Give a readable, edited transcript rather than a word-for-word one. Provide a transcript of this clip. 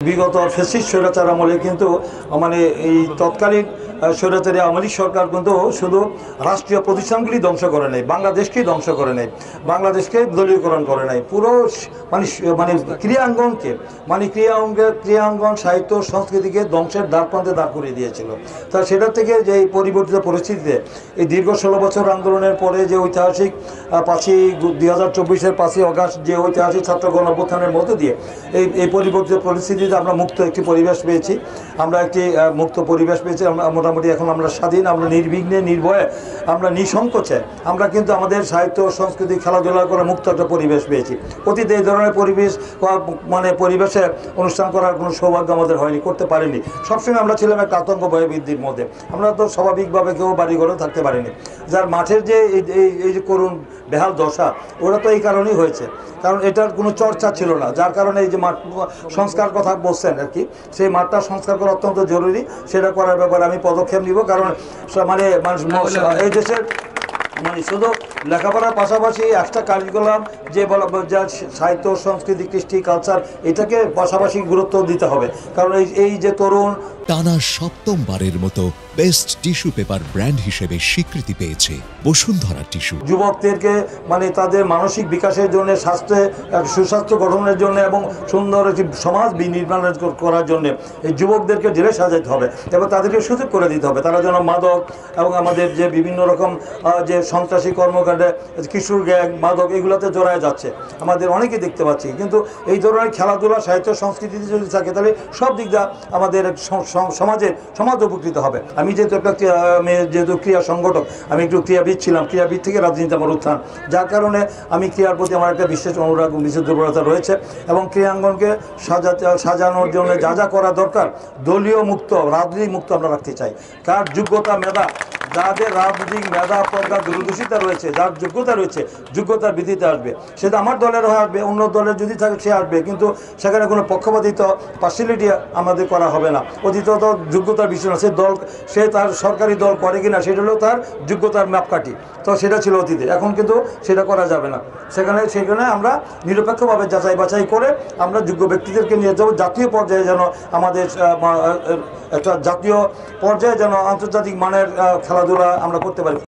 বিগত ফ্যাসিস্ট স্বৈরাচার আমলে কিন্তু মানে এই তৎকালীন স্বৈরাচারী আওয়ামী লীগ সরকার কিন্তু শুধু রাষ্ট্রীয় প্রতিষ্ঠানগুলি ধ্বংস করে নেয়, বাংলাদেশকেই ধ্বংস করে নেয়, বাংলাদেশকে দলীয়করণ করে নেয়, পুরো মানে মানে ক্রিয়াঙ্গনকে ক্রিয়াঙ্গন সাহিত্য সংস্কৃতিকে ধ্বংসের দ্বারপ্রান্তে দাঁড় করিয়ে দিয়েছিল। তা সেটা থেকে যে এই পরিবর্তিত পরিস্থিতিতে এই দীর্ঘ 16 বছর আন্দোলনের পরে যে ঐতিহাসিক 2024-এর 5ই আগস্ট যে ঐতিহাসিক ছাত্র গণঅভ্যুত্থানের মধ্য দিয়ে এই পরিবর্তিত পরিস্থিতিতে আমরা মুক্ত একটি পরিবেশ পেয়েছি, আমরা একটি মুক্ত পরিবেশ পেয়েছি। আমরা মোটামুটি এখন আমরা স্বাধীন, আমরা নির্বিঘ্নে নির্ভয়ে, আমরা নিঃসংকোচে আমরা কিন্তু আমাদের সাহিত্য সংস্কৃতি খেলাধুলা করে মুক্ত একটা পরিবেশ পেয়েছি। অতীতে এই ধরনের পরিবেশ মানে পরিবেশে অনুষ্ঠান করার কোনো সৌভাগ্য আমাদের হয়নি, করতে পারিনি। সবসময় আমরা ছিলাম একটা আতঙ্ক ভয় বৃদ্ধির মধ্যে। আমরা তো স্বাভাবিকভাবে কেউ বাড়ি ঘরে থাকতে পারিনি। যার মাঠের যে এই যে করুণ বেহাল দশা, ওরা তো এই কারণেই হয়েছে, কারণ এটার কোনো চর্চা ছিল না। যার কারণে এই যে মাঠ সংস্কার কথা বলছেন আর কি, সেই মাঠটা সংস্কার করা অত্যন্ত জরুরি। সেটা করার ব্যাপারে আমি পদক্ষেপ নিব, কারণ মানে এই দেশের মানে শুধু লেখাপড়ার পাশাপাশি একটা কারিকুলাম যে যা সাহিত্য সংস্কৃতি কৃষ্টি কালচার, এটাকে পাশাপাশি গুরুত্ব দিতে হবে। কারণ এই যে তরুণ টানা 7ম মতো বেস্ট টিস্যু পেপার ব্র্যান্ড হিসেবে স্বীকৃতি পেয়েছে বসুন্ধরা টিস্যু। যুবকদেরকে মানে তাদের মানসিক বিকাশের জন্য, সুস্বাস্থ্য গঠনের জন্য এবং সুন্দর একটি সমাজ বিনির্মাণ করার জন্য এই যুবকদেরকে ঢেলে সাজাতে হবে এবং তাদেরকে সুযোগ করে দিতে হবে। তারা যেন মাদক এবং আমাদের যে বিভিন্ন রকম যে সন্ত্রাসী কর্মকাণ্ডে কিশোর গ্যাং মাদক এগুলোতে জড়ায় যাচ্ছে, আমাদের অনেকেই দেখতে পাচ্ছি। কিন্তু এই ধরনের খেলাধুলা সাহিত্য সংস্কৃতিতে যদি থাকে তাহলে সব দিক দিয়ে আমাদের সমাজ উপকৃত হবে। আমি যেহেতু ক্রীড়া সংগঠক, আমি একটু ক্রীড়াবিদ ছিলাম, ক্রীড়াবিদ থেকে রাজনীতি আমার উত্থান, যার কারণে আমি ক্রীড়ার প্রতি আমার একটা বিশেষ অনুরাগ বিশেষ দুর্বলতা রয়েছে এবং ক্রীড়াঙ্গনকে সাজানোর জন্য যা যা করা দরকার দলীয় মুক্ত রাজনীতি মুক্ত আমরা রাখতে চাই। কার যোগ্যতা মেধা, যাদের রাজনৈতিক মেধা প্রজ্ঞা দূরদর্শিতা রয়েছে, যার যোগ্যতা রয়েছে, যোগ্যতার ভিত্তিতে আসবে। সেটা আমার দলের হয়ে আসবে, অন্য দলের যদি থাকে সে আসবে, কিন্তু সেখানে কোনো পক্ষপাতিত্ব পার্সিয়ালিটি আমাদের করা হবে না। অতীত তো যোগ্যতার বিষয় না, সে তার সরকারি দল করে কিনা সেটা হলেও তার যোগ্যতার মাপকাঠি, তো সেটা ছিল অতীতে। এখন কিন্তু সেটা করা যাবে না। সেখানে আমরা নিরপেক্ষভাবে যাচাই বাছাই করে আমরা যোগ্য ব্যক্তিদেরকে নিয়ে যাবো। জাতীয় পর্যায়ে যেন আমাদের একটা জাতীয় পর্যায়ে যেন আন্তর্জাতিক মানের খেলাধুলা আমরা করতে পারি।